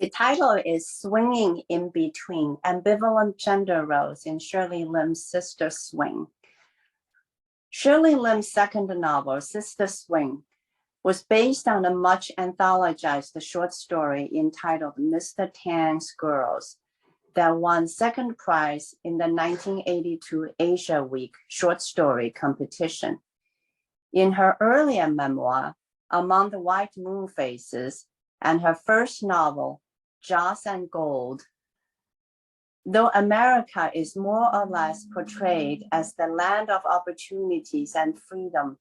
The title is Swinging in Between, Ambivalent Gender Roles in Shirley Lim's Sister Swing. Shirley Lim's second novel, Sister Swing, was based on a much anthologized short story entitled Mr. Tang's Girls that won second prize in the 1982 Asia Week short story competition. In her earlier memoir, Among the White Moon Faces, and her first novel, Joss and Gold, though America is more or less portrayed as the land of opportunities and freedom,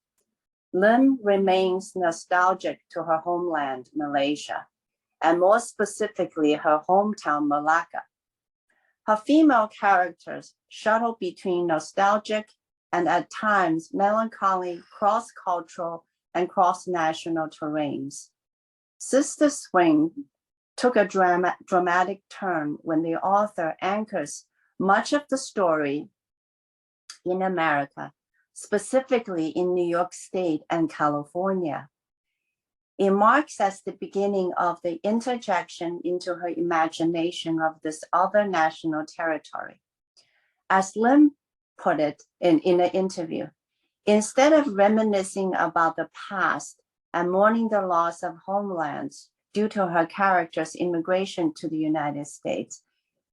Lim remains nostalgic to her homeland, Malaysia, and more specifically, her hometown, Malacca. Her female characters shuttle between nostalgic and at times melancholy, cross-cultural and cross-national terrains. Sister Swing took a dramatic turn when the author anchors much of the story in America, specifically in New York State and California. It marks as the beginning of the interjection into her imagination of this other national territory. As Lim put it in an interview, instead of reminiscing about the past and mourning the loss of homelands due to her character's immigration to the United States,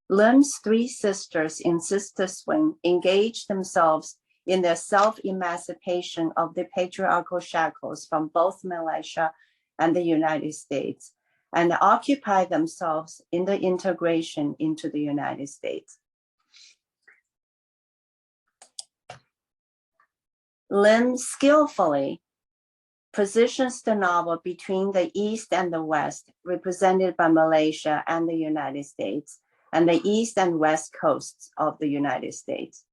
Lim's three sisters in Sister Swing engaged themselves in their self-emancipation of the patriarchal shackles from both Malaysia and the United States, and occupied themselves in the integration into the United States. Lim skillfully positions the novel between the East and the West, represented by Malaysia and the United States, and the East and West coasts of the United States.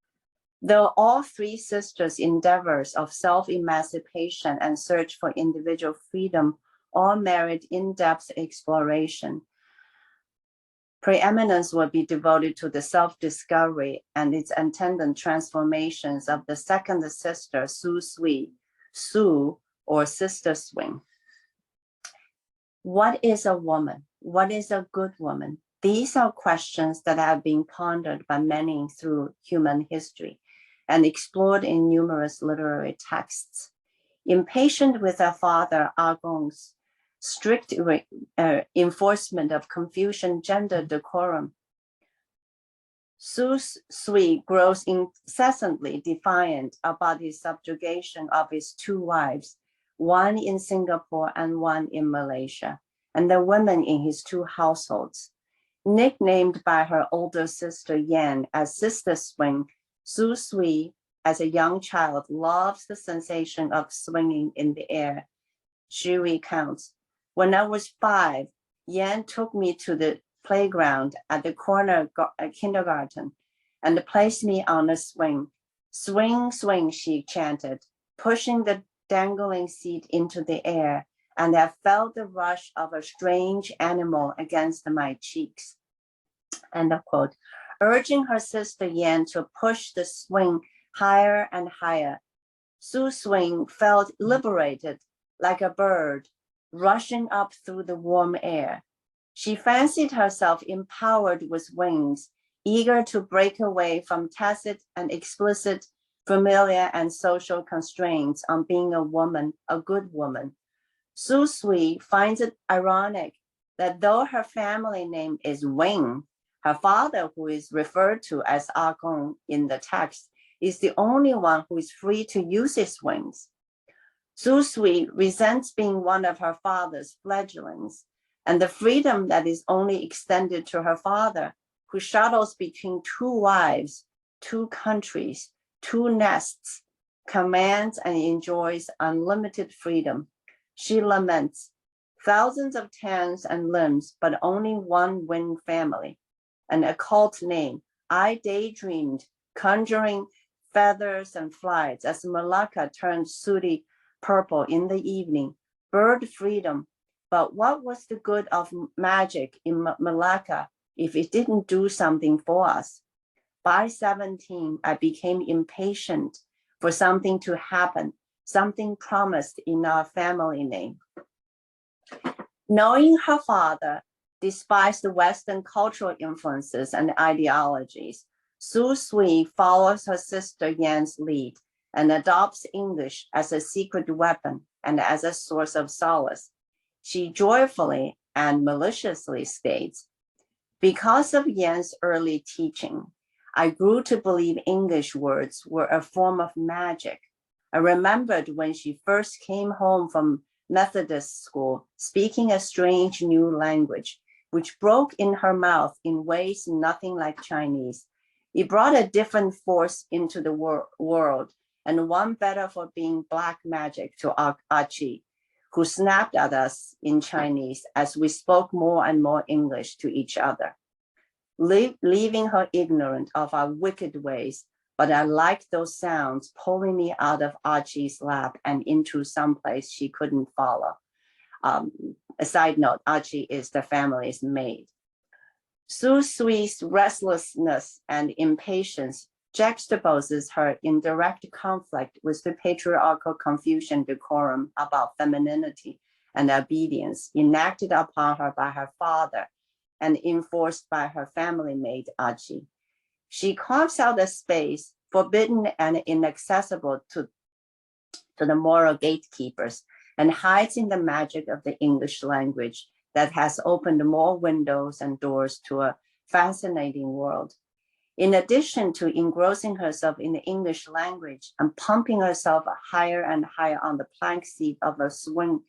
Though all three sisters' endeavors of self-emancipation and search for individual freedom all merit in-depth exploration, preeminence will be devoted to the self-discovery and its attendant transformations of the second sister, Sue, or Sister Swing. What is a woman? What is a good woman? These are questions that have been pondered by many through human history and explored in numerous literary texts. Impatient with her father, Agong's strict enforcement of Confucian gender decorum, Su Sui grows incessantly defiant about his subjugation of his two wives, one in Singapore and one in Malaysia, and the women in his two households. Nicknamed by her older sister Yan as Sister Swing, Su Sui, as a young child, loves the sensation of swinging in the air. She recounts, "When I was 5, Yan took me to the playground at the corner kindergarten and placed me on a swing. Swing, swing," she chanted, pushing the dangling seat into the air, and I felt the rush of a strange animal against my cheeks. End of quote. Urging her sister Yan to push the swing higher and higher, Su Swing felt liberated like a bird rushing up through the warm air. She fancied herself empowered with wings, eager to break away from tacit and explicit familiar and social constraints on being a woman, a good woman. Su Sui finds it ironic that though her family name is Wing, her father, who is referred to as Agong in the text, is the only one who is free to use his wings. Su Sui resents being one of her father's fledglings, and the freedom that is only extended to her father, who shuttles between two wives, two countries, two nests, commands and enjoys unlimited freedom. She laments, "Thousands of Tangs and Lims, but only one Wing family." An occult name, I daydreamed, conjuring feathers and flights as Malacca turned sooty purple in the evening. Bird freedom, but what was the good of magic in Malacca if it didn't do something for us? By 17, I became impatient for something to happen, something promised in our family name. Knowing her father, Despite the Western cultural influences and ideologies, Su Sui follows her sister Yan's lead and adopts English as a secret weapon and as a source of solace. She joyfully and maliciously states, "Because of Yan's early teaching, I grew to believe English words were a form of magic. I remembered when she first came home from Methodist school, speaking a strange new language, which broke in her mouth in ways nothing like Chinese. It brought a different force into the world, and one better for being black magic to Archie, who snapped at us in Chinese as we spoke more and more English to each other, leaving her ignorant of our wicked ways. But I liked those sounds pulling me out of Archie's lap and into some place she couldn't follow." A side note, Archie is the family's maid. Su Sui's restlessness and impatience juxtaposes her in direct conflict with the patriarchal Confucian decorum about femininity and obedience enacted upon her by her father and enforced by her family maid, Archie. She carves out a space forbidden and inaccessible to the moral gatekeepers and hides in the magic of the English language that has opened more windows and doors to a fascinating world. In addition to engrossing herself in the English language and pumping herself higher and higher on the plank seat of a swing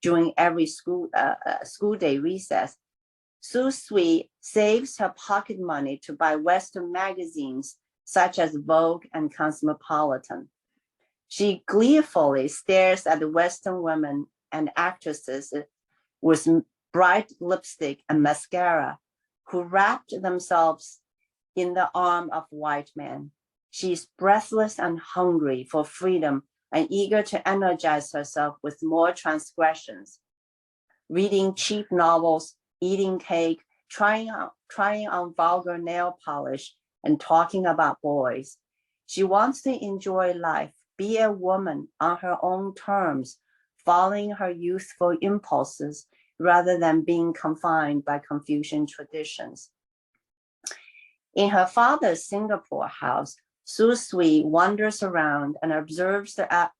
during every school day recess, Su Sui saves her pocket money to buy Western magazines such as Vogue and Cosmopolitan. She gleefully stares at the Western women and actresses with bright lipstick and mascara who wrapped themselves in the arm of white men. She's breathless and hungry for freedom and eager to energize herself with more transgressions, reading cheap novels, eating cake, trying on vulgar nail polish, and talking about boys. She wants to enjoy life, be a woman on her own terms, following her youthful impulses rather than being confined by Confucian traditions. In her father's Singapore house, Su Sui wanders around and observes the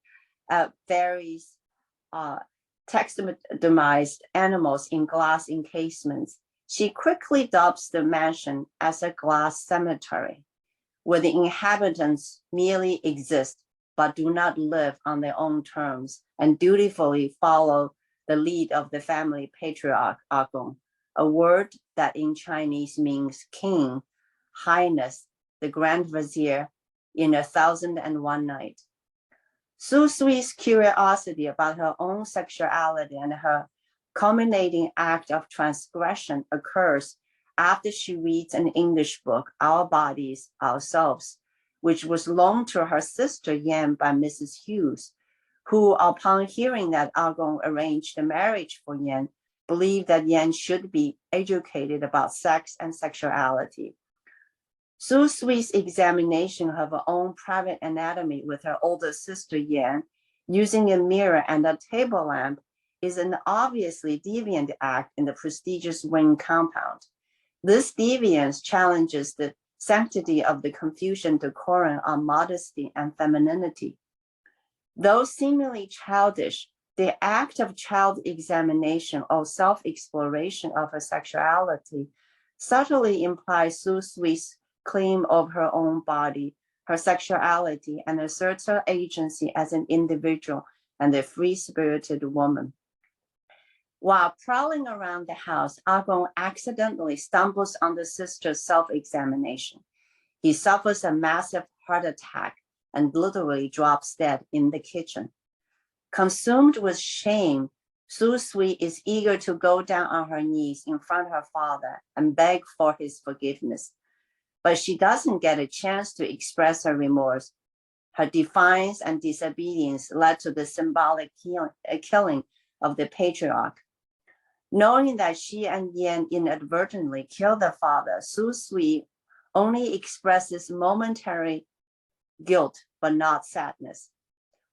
various taxidermized animals in glass encasements. She quickly adopts the mansion as a glass cemetery, where the inhabitants merely exist but do not live on their own terms and dutifully follow the lead of the family patriarch, Agong, a word that in Chinese means king, highness, the grand vizier in 1001 Night. Su Sui's curiosity about her own sexuality and her culminating act of transgression occurs after she reads an English book, Our Bodies, Ourselves, which was loaned to her sister Yan by Mrs. Hughes, who, upon hearing that Agong arranged a marriage for Yan, believed that Yan should be educated about sex and sexuality. Su Sui's examination of her own private anatomy with her older sister Yan, using a mirror and a table lamp, is an obviously deviant act in the prestigious Wing compound. This deviance challenges the sanctity of the Confucian decorum on modesty and femininity. Though seemingly childish, the act of child examination or self-exploration of her sexuality subtly implies Su Sui's claim of her own body, her sexuality, and asserts her agency as an individual and a free-spirited woman. While prowling around the house, Agong accidentally stumbles on the sister's self-examination. He suffers a massive heart attack and literally drops dead in the kitchen. Consumed with shame, Su Sui is eager to go down on her knees in front of her father and beg for his forgiveness. But she doesn't get a chance to express her remorse. Her defiance and disobedience led to the symbolic killing of the patriarch. Knowing that she and Yan inadvertently killed their father, Su Sui only expresses momentary guilt, but not sadness.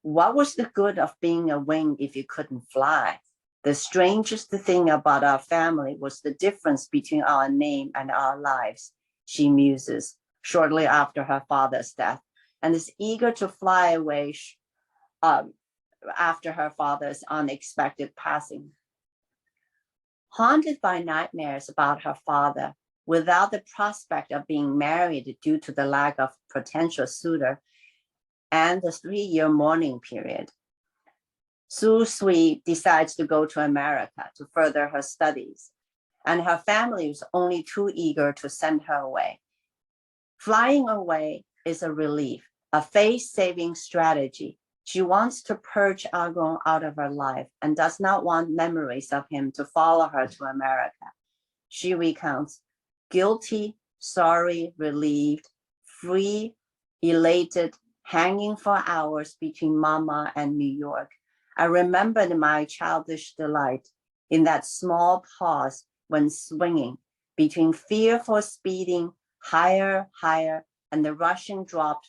What was the good of being a wing if you couldn't fly? The strangest thing about our family was the difference between our name and our lives, she muses shortly after her father's death, and is eager to fly away after her father's unexpected passing. Haunted by nightmares about her father, without the prospect of being married due to the lack of potential suitor and the 3-year mourning period, Su Sui decides to go to America to further her studies, and her family was only too eager to send her away. Flying away is a relief, a face-saving strategy. She wants to purge Agong out of her life and does not want memories of him to follow her to America. She recounts, guilty, sorry, relieved, free, elated, hanging for hours between Mama and New York. I remembered my childish delight in that small pause when swinging between fearful speeding higher, and the rushing drop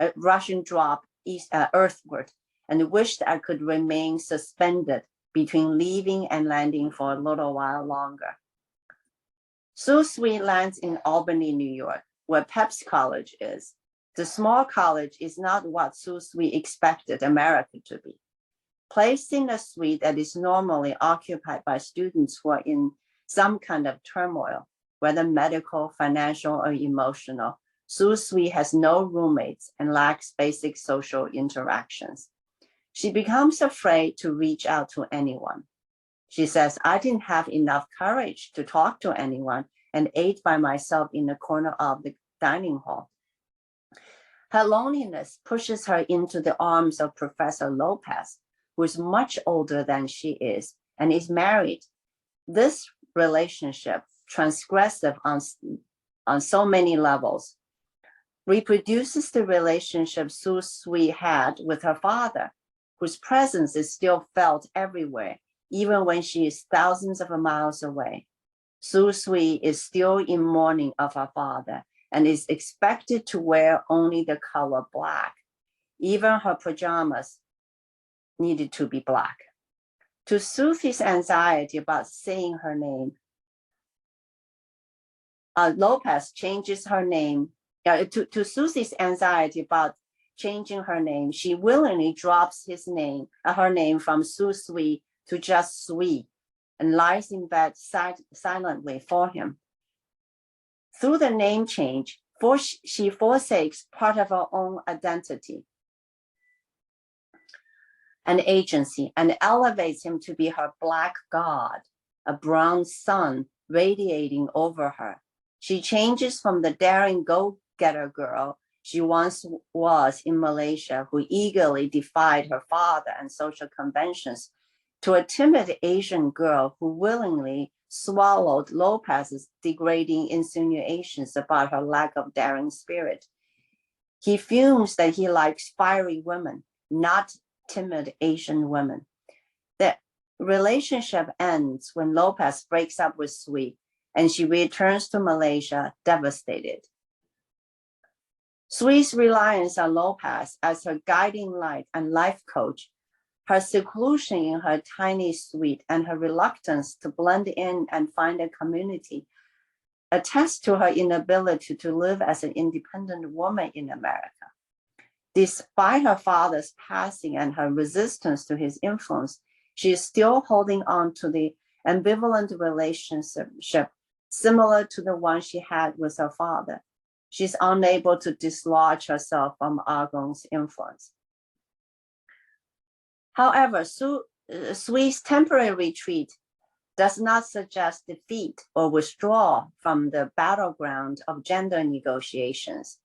earthward, and wished I could remain suspended between leaving and landing for a little while longer. Su Sui lands in Albany, New York, where Pep's College is. The small college is not what Su Sui expected America to be. Placed in a suite that is normally occupied by students who are in some kind of turmoil, whether medical, financial, or emotional, Su Sui has no roommates and lacks basic social interactions. She becomes afraid to reach out to anyone. She says, I didn't have enough courage to talk to anyone and ate by myself in the corner of the dining hall. Her loneliness pushes her into the arms of Professor Lopez, who is much older than she is and is married. This relationship, transgressive on so many levels, reproduces the relationship Su Sui had with her father, whose presence is still felt everywhere, even when she is thousands of miles away. Su Sui is still in mourning of her father and is expected to wear only the color black. Even her pajamas needed to be black. To soothe his anxiety about saying her name, Lopez changes her name. To soothe his anxiety about changing her name, she willingly drops her name from Su Sui to just Sui, and lies in bed silently for him. Through the name change, she forsakes part of her own identity and agency and elevates him to be her black god, a brown sun radiating over her. She changes from the daring go-getter girl she once was in Malaysia, who eagerly defied her father and social conventions, to a timid Asian girl who willingly swallowed Lopez's degrading insinuations about her lack of daring spirit. He fumes that he likes fiery women, not timid Asian women. The relationship ends when Lopez breaks up with Sui, and she returns to Malaysia devastated. Sui's reliance on Lopez as her guiding light and life coach, her seclusion in her tiny suite, and her reluctance to blend in and find a community attest to her inability to live as an independent woman in America. Despite her father's passing and her resistance to his influence, she is still holding on to the ambivalent relationship similar to the one she had with her father. She's unable to dislodge herself from Agong's influence. However, Sui's temporary retreat does not suggest defeat or withdrawal from the battleground of gender negotiations.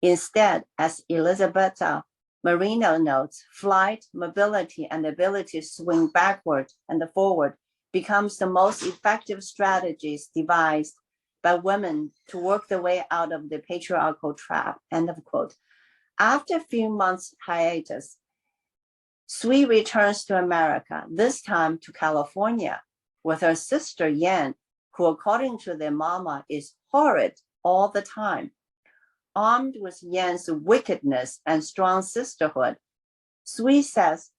Instead, as Elisabetta Marino notes, flight, mobility, and ability to swing backward and forward becomes the most effective strategies devised by women to work their way out of the patriarchal trap, end of quote. After a few months hiatus, Sui returns to America, this time to California, with her sister Yan, who according to their mama is horrid all the time. Armed with Yan's wickedness and strong sisterhood, Sui says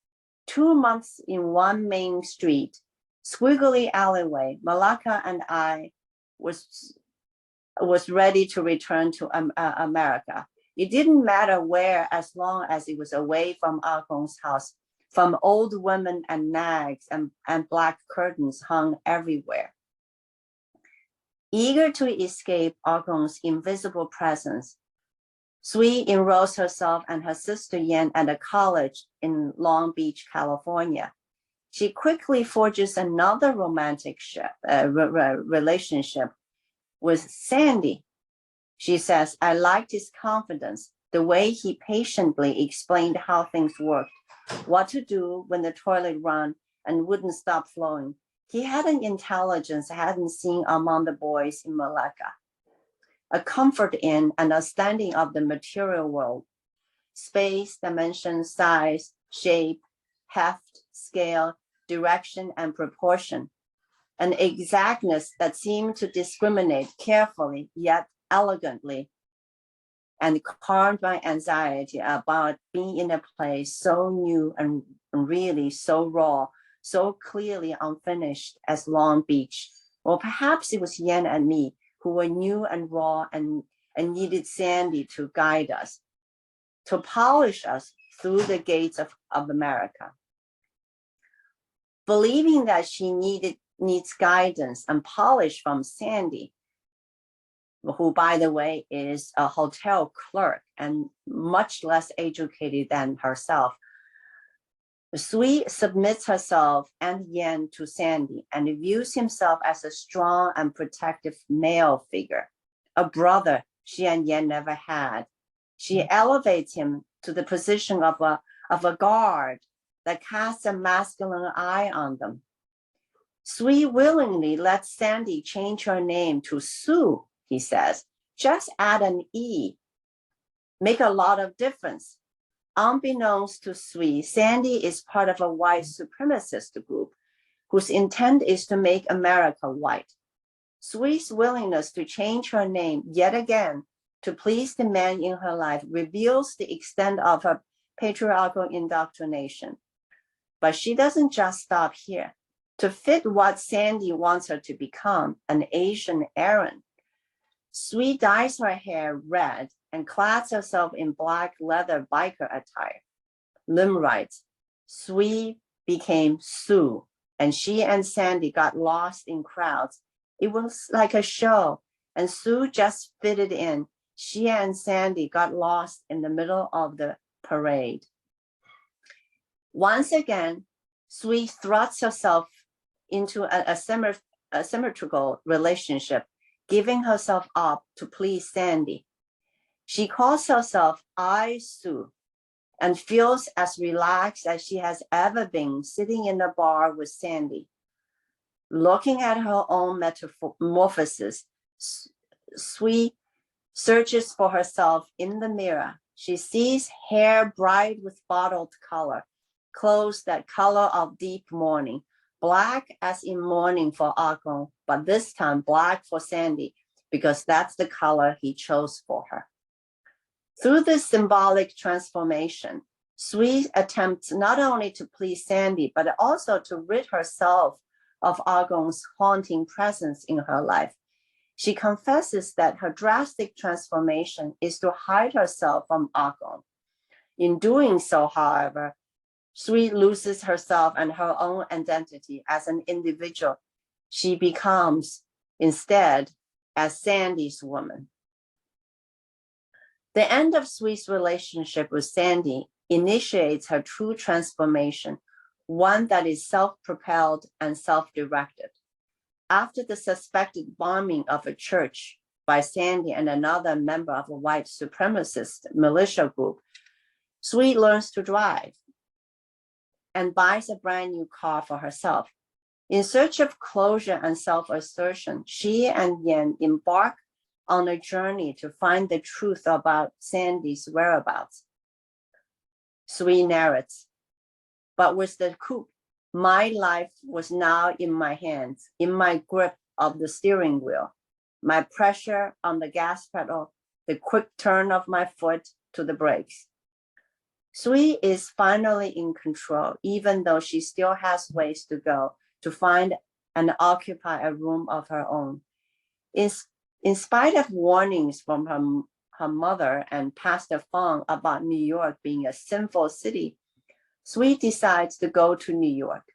2 months in one main street, squiggly alleyway, Malaka and I was ready to return to America. It didn't matter where, as long as it was away from Agong's house, from old women and nags and black curtains hung everywhere. Eager to escape Agong's invisible presence, Sui enrolls herself and her sister Yan at a college in Long Beach, California. She quickly forges another romantic relationship with Sandy. She says, I liked his confidence, the way he patiently explained how things worked, what to do when the toilet ran and wouldn't stop flowing. He had an intelligence I hadn't seen among the boys in Malacca, a comfort in and understanding of the material world, space, dimension, size, shape, heft, scale, direction, and proportion, an exactness that seemed to discriminate carefully yet elegantly, and calmed my anxiety about being in a place so new and really so raw, so clearly unfinished as Long Beach. Or perhaps it was Yan and me who were new and raw and needed Sandy to guide us, to polish us through the gates of America. Believing that she needs guidance and polish from Sandy, who, by the way, is a hotel clerk and much less educated than herself, Sui submits herself and Yan to Sandy and views himself as a strong and protective male figure, a brother she and Yan never had. She elevates him to the position of a guard that casts a masculine eye on them. Sui willingly lets Sandy change her name to Sue, he says. Just add an E, make a lot of difference. Unbeknownst to Sui, Sandy is part of a white supremacist group whose intent is to make America white. Sui's willingness to change her name yet again to please the man in her life reveals the extent of her patriarchal indoctrination. But she doesn't just stop here. To fit what Sandy wants her to become, an Asian Aryan, Sui dyes her hair red and clads herself in black leather biker attire. Lim writes, Sui became Sue, and she and Sandy got lost in crowds. It was like a show, and Sue just fitted in. She and Sandy got lost in the middle of the parade. Once again, Sui thrusts herself into a symmetrical relationship, giving herself up to please Sandy. She calls herself I Sue and feels as relaxed as she has ever been sitting in the bar with Sandy. Looking at her own metamorphosis, Sui searches for herself in the mirror. She sees hair bright with bottled color, clothes that color of deep mourning, black as in mourning for Agong, but this time black for Sandy, because that's the color he chose for her. Through this symbolic transformation, Sui attempts not only to please Sandy, but also to rid herself of Agong's haunting presence in her life. She confesses that her drastic transformation is to hide herself from Agong. In doing so, however, Sui loses herself and her own identity as an individual. She becomes, instead, as Sandy's woman. The end of Sui's relationship with Sandy initiates her true transformation, one that is self-propelled and self-directed. After the suspected bombing of a church by Sandy and another member of a white supremacist militia group, Sui learns to drive and buys a brand new car for herself. In search of closure and self-assertion, she and Yan embark on a journey to find the truth about Sandy's whereabouts. Sui narrates, but with the coup, my life was now in my hands, in my grip of the steering wheel, my pressure on the gas pedal, the quick turn of my foot to the brakes. Sui is finally in control, even though she still has ways to go to find and occupy a room of her own. In spite of warnings from her mother and Pastor Fong about New York being a sinful city, Sui decides to go to New York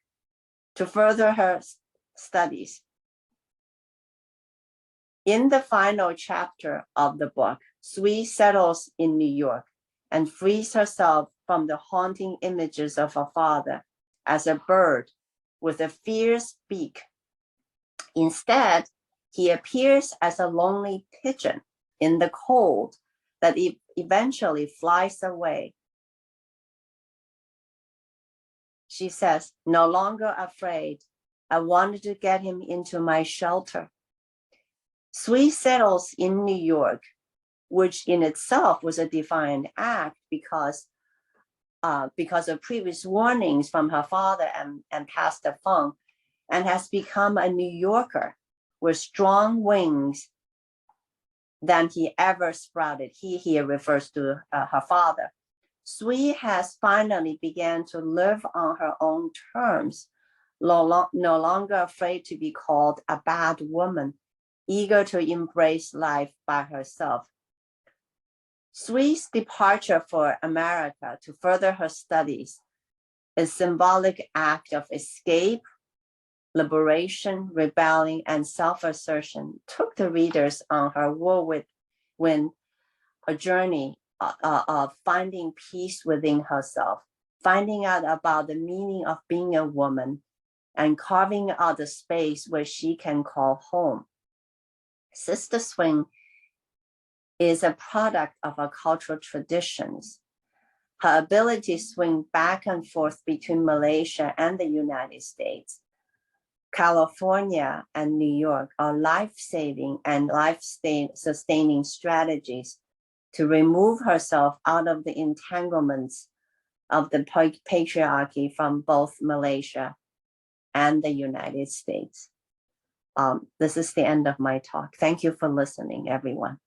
to further her studies. In the final chapter of the book, Sui settles in New York and frees herself from the haunting images of her father as a bird with a fierce beak. Instead, he appears as a lonely pigeon in the cold that eventually flies away. She says, no longer afraid, I wanted to get him into my shelter. Sui settles in New York, which in itself was a defiant act because of previous warnings from her father and Pastor Fong, and has become a New Yorker with strong wings than he ever sprouted. He here refers to her father. Sui has finally began to live on her own terms, no longer afraid to be called a bad woman, eager to embrace life by herself. Sui's departure for America to further her studies, a symbolic act of escape, liberation, rebelling, and self-assertion, took the readers on her whirlwind, a journey of finding peace within herself, finding out about the meaning of being a woman, and carving out a space where she can call home. Sister Swing is a product of our cultural traditions. Her ability to swing back and forth between Malaysia and the United States, California and New York are life-saving and life-sustaining strategies to remove herself out of the entanglements of the patriarchy from both Malaysia and the United States. This is the end of my talk. Thank you for listening, everyone.